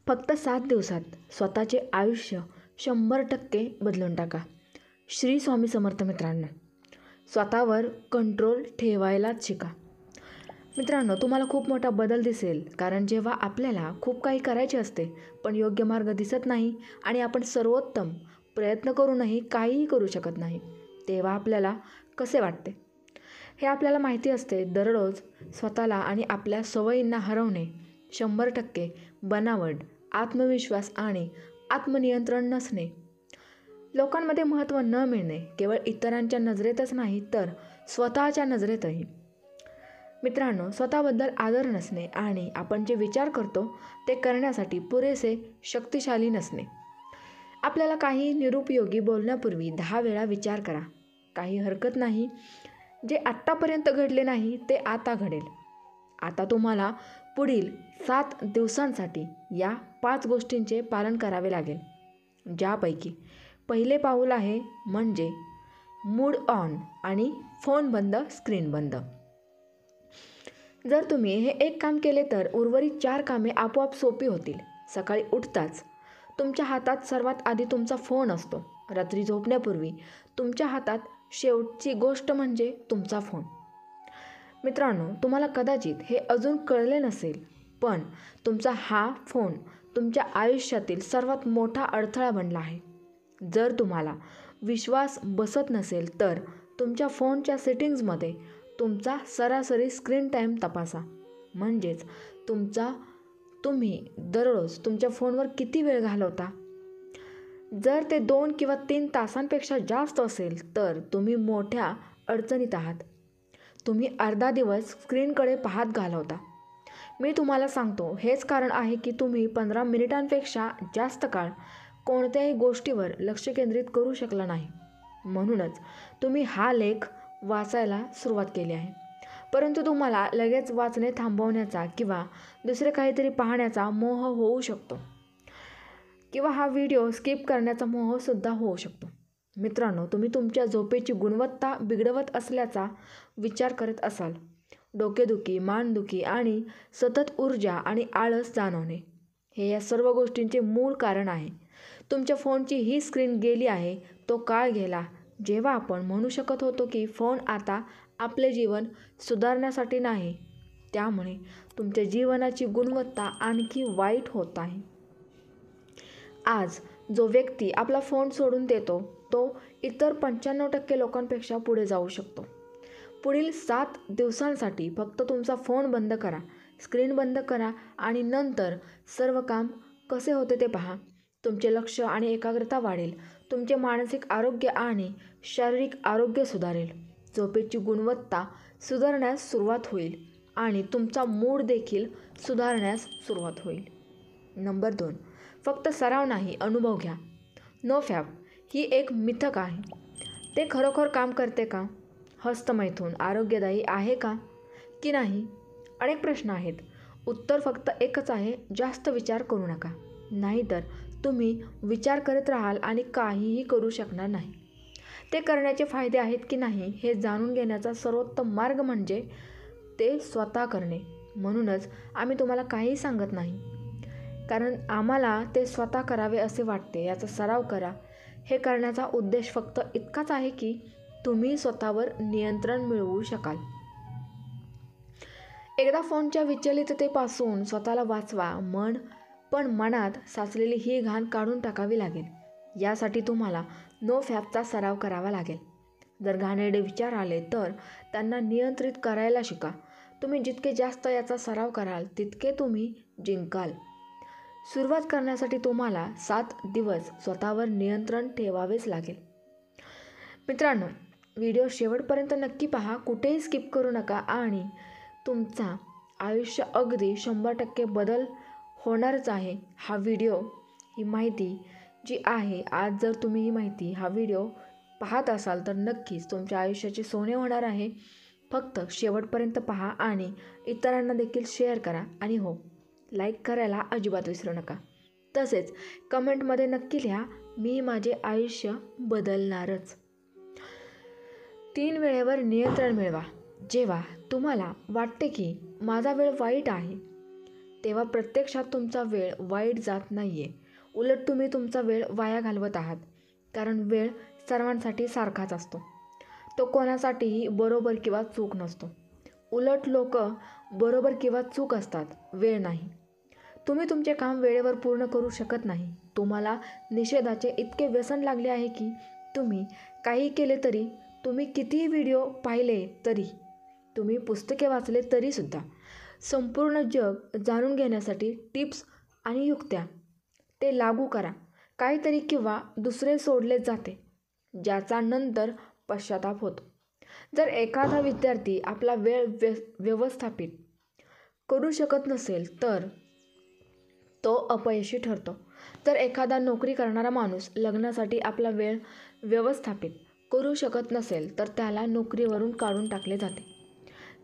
फक्त 7 दिवसात स्वतःचे आयुष्य 100% बदलून टाका. श्री स्वामी समर्थ मित्रांनो, स्वतःवर कंट्रोल ठेवायलाच शिका. मित्रांनो, तुम्हाला खूप मोठा बदल दिसेल, कारण जेव्हा आपल्याला खूप काही करायचे असते पण योग्य मार्ग दिसत नाही आणि आपण सर्वोत्तम प्रयत्न करूनही काहीही करू शकत नाही, तेव्हा आपल्याला कसे वाटते हे आपल्याला माहिती असते. दररोज स्वतःला आणि आपल्या सवयींना हरवणे, 100% बनावट, आत्मविश्वास आणि आत्मनियंत्रण नसणे, लोकांमध्ये महत्त्व न मिळणे, केवळ इतरांच्या नजरेतच नाही तर स्वतःच्या नजरेतही. मित्रांनो, स्वतःबद्दल आदर नसणे आणि आपण जे विचार करतो ते करण्यासाठी पुरेसे शक्तिशाली नसणे. आपल्याला काही निरुपयोगी बोलण्यापूर्वी 10 वेळा विचार करा. काही हरकत नाही, जे आत्तापर्यंत घडले नाही ते आता घडेल. आता तुम्हाला पुढील 7 दिवसांसाठी या 5 गोष्टींचे पालन करावे लागेल, ज्यापैकी पहिले पाऊल आहे म्हणजे मूड ऑन आणि फोन बंद, स्क्रीन बंद. जर तुम्ही हे एक काम केले तर उर्वरित 4 कामे आपोआप सोपी होतील. सकाळी उठताच तुमच्या हातात सर्वात आधी तुमचा फोन असतो. रात्री झोपण्यापूर्वी तुमच्या हातात शेवटची गोष्ट म्हणजे तुमचा फोन. मित्रांनो, तुम्हाला कदाचित हे अजून कळले नसेल, पण तुमचा हा फोन तुमच्या आयुष्यातील सर्वात मोठा अडथळा बनला आहे. जर तुम्हाला विश्वास बसत नसेल तर तुमच्या फोनच्या सेटिंग्जमध्ये तुमचा सरासरी स्क्रीन टाईम तपासा. म्हणजेच तुम्ही दररोज तुमच्या फोनवर किती वेळ घालवता. जर ते 2 किंवा 3 तासांपेक्षा जास्त असेल तर तुम्ही मोठ्या अडचणीत आहात. तुम्ही अर्धा दिवस स्क्रीनकडे पाहत घालवता. मी तुम्हाला सांगतो, हेच कारण आहे की तुम्ही 15 मिनिटांपेक्षा जास्त काळ कोणत्याही गोष्टीवर लक्ष केंद्रित करू शकला नाही. म्हणूनच तुम्ही हा लेख वाचायला सुरुवात केली आहे, परंतु तुम्हाला लगेच वाचणे थांबवण्याचा किंवा दुसरे काहीतरी पाहण्याचा मोह होऊ शकतो, किंवा हा व्हिडिओ स्किप करण्याचा मोहसुद्धा होऊ शकतो. मित्रांनो, तुम्ही तुमच्या झोपेची गुणवत्ता बिघडवत असल्याचा विचार करत असाल. डोकेदुखी, मानदुखी आणि सतत ऊर्जा आणि आळस जाणवणे हे या सर्व गोष्टींचे मूळ कारण आहे. तुमच्या फोनची ही स्क्रीन गेली आहे. तो काळ गेला जेव्हा आपण म्हणू शकत होतो की फोन आता आपले जीवन सुधारण्यासाठी नाही, त्यामुळे तुमच्या जीवनाची गुणवत्ता आणखी वाईट होत आहे. आज जो व्यक्ती आपला फोन सोडून देतो तो इतर 95% लोकांपेक्षा पुढे जाऊ शकतो. पुढील 7 दिवसांसाठी फक्त तुमचा फोन बंद करा, स्क्रीन बंद करा आणि नंतर सर्व काम कसे होते ते पहा. तुमचे लक्ष आणि एकाग्रता वाढेल. तुमचे मानसिक आरोग्य आणि शारीरिक आरोग्य सुधारेल. झोपेची गुणवत्ता सुधारण्यास सुरुवात होईल आणि तुमचा मूड देखील सुधारण्यास सुरुवात होईल. नंबर 2, फक्त सराव नाही, अनुभव घ्या. नो फॅप ही एक मिथक आहे. ते खरोखर काम करते का? हस्तमैथून आरोग्यदायी आहे का की नाही? अनेक प्रश्न आहेत. उत्तर फक्त एकच आहे, जास्त विचार करू नका. नाहीतर तुम्ही विचार करत राहाल आणि काहीही करू शकणार नाही. ते करण्याचे फायदे आहेत की नाही हे जाणून घेण्याचा सर्वोत्तम मार्ग म्हणजे ते स्वतः करणे. म्हणूनच आम्ही तुम्हाला काहीही सांगत नाही, कारण आम्हाला ते स्वतः करावे असे वाटते. याचा सराव करा. हे करण्याचा उद्देश फक्त इतकाच आहे की तुम्ही स्वतःवर नियंत्रण मिळवू शकाल. एकदा फोनच्या विचलिततेपासून स्वतःला वाचवा. पण मनात साचलेली ही घाण काढून टाकावी लागेल. यासाठी तुम्हाला नो फॅपचा सराव करावा लागेल. जर घाणेरडे विचार आले तर त्यांना नियंत्रित करायला शिका. तुम्ही जितके जास्त याचा सराव कराल तितके तुम्ही जिंकाल. सुरुवात करण्यासाठी तुम्हाला 7 दिवस स्वतःवर नियंत्रण ठेवावेच लागेल. मित्रांनो, व्हिडिओ शेवटपर्यंत नक्की पहा, कुठेही स्किप करू नका आणि तुमचा आयुष्य अगदी 100% बदल होणारच आहे. हा व्हिडिओ, ही माहिती जी आहे, आज जर तुम्ही ही माहिती, हा व्हिडिओ पाहत असाल तर नक्कीच तुमच्या आयुष्याचे सोने होणार आहे. फक्त शेवटपर्यंत पहा आणि इतरांना देखील शेअर करा. आणि हो, लाईक करायला अजिबात विसरू नका. तसेच कमेंटमध्ये नक्की लिहा, मी माझे आयुष्य बदलणारच. 3 वेळेवर नियंत्रण मिळवा. जेव्हा तुम्हाला वाटते की माझा वेळ वाईट आहे, तेव्हा प्रत्यक्षात तुमचा वेळ वाईट जात नाही आहे. उलट तुम्ही तुमचा वेळ वाया घालवत आहात. कारण वेळ सर्वांसाठी सारखाच असतो. तो कोणासाठीही बरोबर किंवा चूक नसतो. उलट लोक बरोबर किंवा चूक असतात, वेळ नाही. तुम्ही तुमचे काम वेळेवर पूर्ण करू शकत नाही. तुम्हाला निषेधाचे इतके व्यसन लागले आहे की तुम्ही काही केले तरी, तुम्ही कितीही व्हिडिओ पाहिले तरी, तुम्ही पुस्तके वाचले तरीसुद्धा संपूर्ण जग जाणून घेण्यासाठी टिप्स आणि युक्त्या ते लागू करा काहीतरी किंवा दुसरे सोडले जाते, ज्याचा नंतर पश्चाताप होतो. जर एखादा विद्यार्थी आपला वेळ व्यवस्थापित करू शकत नसेल तर तो अपयशी ठरतो. जर एखादा नोकरी करणारा माणूस लग्नासाठी आपला वेळ व्यवस्थापित करू शकत नसेल तर त्याला नोकरीवरून काढून टाकले जाते.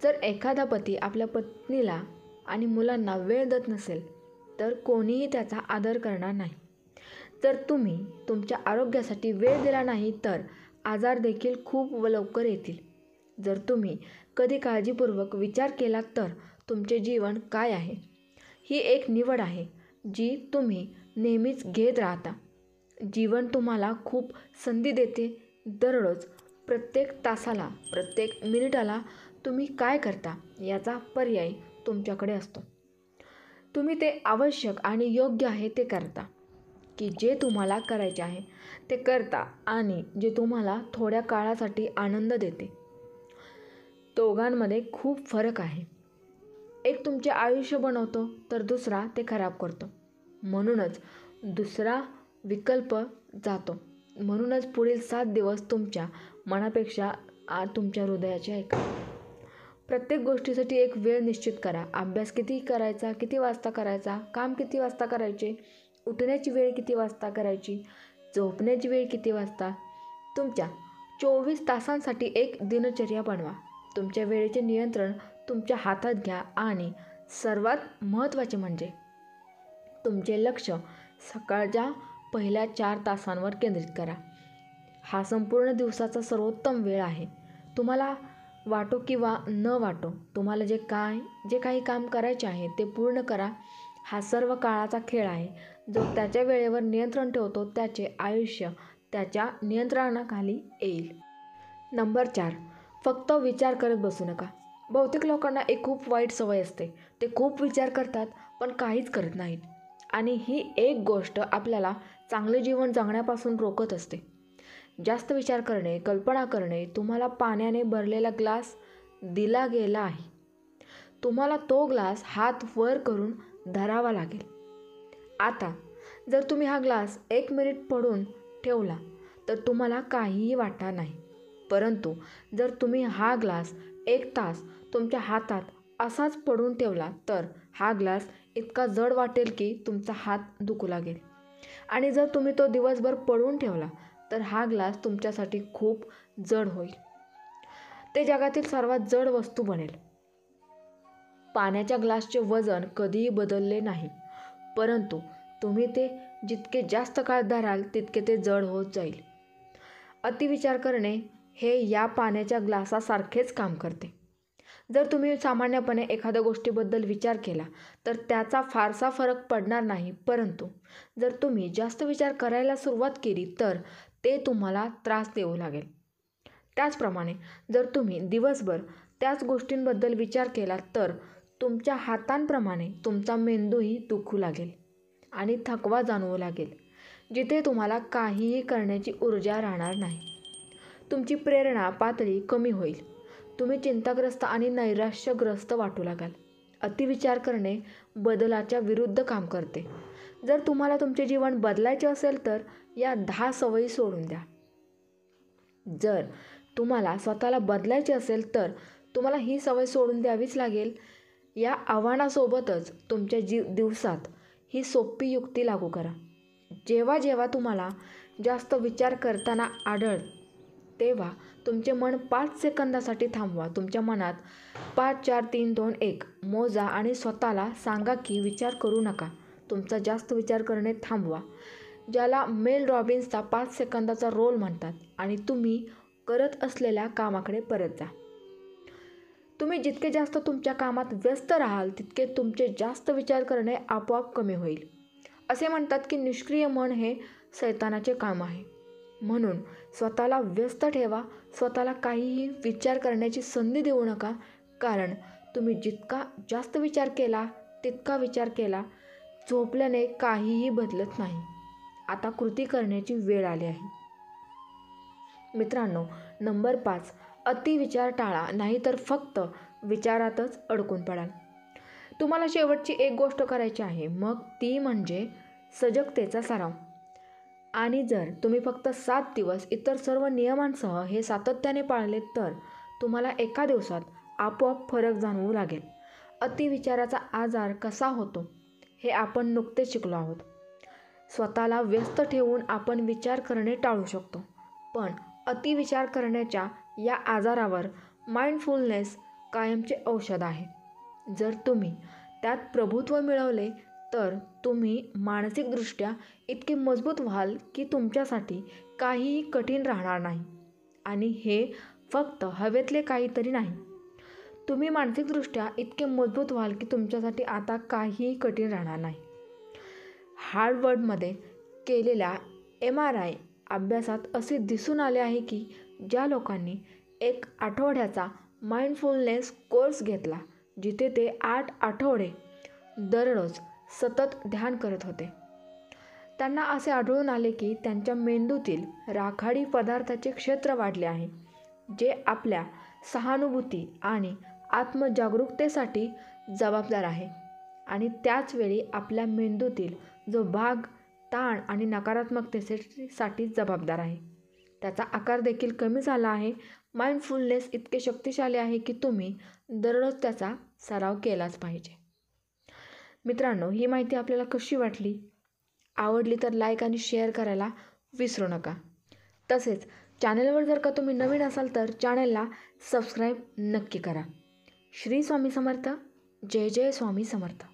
जर एखादा पती आपल्या पत्नीला आणि मुलांना वेळ देत नसेल तर कोणीही त्याचा आदर करणार नाही. जर तुम्ही तुमच्या आरोग्यासाठी वेळ दिला नाही तर आजार देखील खूप लवकर येतील. जर तुम्ही कधी काळजीपूर्वक विचार केला तर तुमचे जीवन काय आहे, ही एक निवड आहे जी तुम्ही नेहमीच घेत राहता. जीवन तुम्हाला खूप संधी देते. दररोज प्रत्येक तासाला, प्रत्येक मिनिटाला तुम्ही काय करता याचा पर्याय तुमच्याकडे असतो. तुम्ही ते आवश्यक आणि योग्य आहे ते करता, की जे तुम्हाला करायचे आहे ते करता आणि जे तुम्हाला थोड्या काळासाठी आनंद देते. दोघांमध्ये खूप फरक आहे. एक तुमचे आयुष्य बनवतो तर दुसरा ते खराब करतो. म्हणूनच दुसरा विकल्प जातो. म्हणूनच पुढील 7 दिवस तुमच्या मनापेक्षा तुमच्या हृदयाचे ऐका. प्रत्येक गोष्टीसाठी एक वेळ निश्चित करा. अभ्यास किती करायचा, किती वाजता करायचा, काम किती वाजता करायचे, उठण्याची वेळ किती वाजता करायची, झोपण्याची वेळ किती वाजता. तुमच्या 24 तासांसाठी एक दिनचर्या बनवा. तुमच्या वेळेचे नियंत्रण तुमच्या हातात घ्या आणि सर्वात महत्त्वाचे म्हणजे तुमचे लक्ष सकाळच्या पहिल्या 4 तासांवर केंद्रित करा. हा संपूर्ण दिवसाचा सर्वोत्तम वेळ आहे. तुम्हाला वाटो किंवा न वाटो, तुम्हाला जे काही काम करायचे आहे ते पूर्ण करा. हा सर्व काळाचा खेळ आहे. जो त्याच्या वेळेवर नियंत्रण ठेवतो त्याचे आयुष्य त्याच्या नियंत्रणाखाली येईल. नंबर 4, फक्त विचार करत बसू नका. बहुतेक लोकांना एक खूप वाईट सवय असते. ते खूप विचार करतात पण काहीच करत नाहीत. आणि ही एक गोष्ट आपल्याला चांगले जीवन जगण्यापासून रोखत असते. जास्त विचार करणे, कल्पना करणे. तुम्हाला पाण्याने भरलेला ग्लास दिला गेला आहे. तुम्हाला तो ग्लास हात वर करून धरावा लागेल. आता जर तुम्ही हा ग्लास 1 मिनिट पडून ठेवला तर तुम्हाला काहीही वाटणार नाही. परंतु जर तुम्ही हा ग्लास 1 तास तुमच्या हातात असाच पडून ठेवला तर हा ग्लास इतका जड वाटेल की तुमचा हात दुखू लागेल. आणि जर तुम्ही तो दिवसभर पडून ठेवला तर हा ग्लास तुमच्यासाठी खूप जड होईल. ते जगातील सर्वात जड वस्तू बनेल. पाण्याच्या ग्लासचे वजन कधीही बदलले नाही, परंतु तुम्ही ते जितके जास्त काळ धराल तितके ते जड होत जाईल. अतिविचार करणे हे या पाण्याच्या ग्लासासारखेच काम करते. जर तुम्ही सामान्यपणे एखाद्या गोष्टीबद्दल विचार केला तर त्याचा फारसा फरक पडणार नाही, परंतु जर तुम्ही जास्त विचार करायला सुरुवात केली तर ते तुम्हाला त्रास देऊ लागेल. त्याचप्रमाणे जर तुम्ही दिवसभर त्याच गोष्टींबद्दल विचार केला तर तुमच्या हातांप्रमाणे तुमचा मेंदूही दुखू लागेल आणि थकवा जाणवू लागेल, जिथे तुम्हाला काहीही करण्याची ऊर्जा राहणार नाही. तुमची प्रेरणा पातळी कमी होईल. तुम्ही चिंताग्रस्त आणि नैराश्यग्रस्त वाटू लागाल. अतिविचार करणे बदलाच्या विरुद्ध काम करते. जर तुम्हाला तुमचे जीवन बदलायचे असेल तर या 10 सवयी सोडून द्या. जर तुम्हाला स्वतःला बदलायचे असेल तर तुम्हाला ही सवय सोडून द्यावीच लागेल. या आव्हानासोबतच तुमच्या दिवसात ही सोपी युक्ती लागू करा. जेव्हा जेव्हा तुम्हाला जास्त विचार करताना आढळ तेव्हा तुमचे मन 5 सेकंदासाठी थांबवा. तुमच्या मनात 5, 4, 3, 2, 1 मोजा आणि स्वतःला सांगा की विचार करू नका. तुमचा जास्त विचार करणे थांबवा, ज्याला मेल रॉबिन्सचा 5 सेकंदाचा रोल म्हणतात, आणि तुम्ही करत असलेल्या कामाकडे परत जा. तुम्ही जितके जास्त तुमच्या कामात व्यस्त राहाल तितके तुमचे जास्त विचार करणे आपोआप कमी होईल. असे म्हणतात की निष्क्रिय मन हे शैतानाचे काम आहे. म्हणून स्वतःला व्यस्त ठेवा. स्वतःला काहीही विचार करण्याची संधी देऊ नका. कारण तुम्ही जितका जास्त विचार केला तितका विचार केला. झोपल्याने काहीही बदलत नाही. आता कृती करण्याची वेळ आली आहे. मित्रांनो, नंबर 5, अतिविचार टाळा, नाहीतर फक्त विचारातच अडकून पडाल. तुम्हाला शेवटची एक गोष्ट करायची आहे, मग ती म्हणजे सजगतेचा सराव. आणि जर तुम्ही फक्त 7 दिवस इतर सर्व नियमांसह हे सातत्याने पाळले तर तुम्हाला एका दिवसात आपोआप फरक जाणवू लागेल. अतिविचाराचा आजार कसा होतो हे आपण नुकतेच शिकलो आहोत. स्वतःला व्यस्त ठेवून आपण विचार करणे टाळू शकतो. पण अतिविचार करण्याच्या या आजारावर माइंडफुलनेस कायमचे औषध आहे. जर तुम्ही त्यात प्रभुत्व मिळवले तर तुम्ही मानसिकदृष्ट्या इतके मजबूत व्हाल की तुमच्यासाठी काहीही कठीण राहणार नाही. आणि हे फक्त हवेतले काहीतरी नाही. तुम्ही मानसिकदृष्ट्या इतके मजबूत व्हाल की तुमच्यासाठी आता काहीही कठीण राहणार नाही. हार्वर्डमध्ये केलेल्या MRI अभ्यासात असे दिसून आले आहे की ज्या लोकांनी 1 आठवड्याचा माइंडफुलनेस कोर्स घेतला, जिथे ते 8 आठवडे दररोज सतत ध्यान करत होते, त्यांना असे आढळून आले की त्यांच्या मेंदूतील राखाडी पदार्थाचे क्षेत्र वाढले आहे, जे आपल्या सहानुभूती आणि आत्मजागरूकतेसाठी जबाबदार आहे. आणि त्याचवेळी आपल्या मेंदूतील जो भाग ताण आणि नकारात्मकतेसाठी जबाबदार आहे, त्याचा आकार देखील कमी झाला आहे. माइंडफुलनेस इतके शक्तिशाली आहे की तुम्ही दररोज त्याचा सराव केलाच पाहिजे. मित्रांनो, ही माहिती आपल्याला कशी वाटली? आवडली तर लाईक आणि शेअर करायला विसरू नका. तसेच चॅनलवर जर का तुम्ही नवीन असाल तर चॅनलला सबस्क्राईब नक्की करा. श्री स्वामी समर्थ. जय जय स्वामी समर्थ.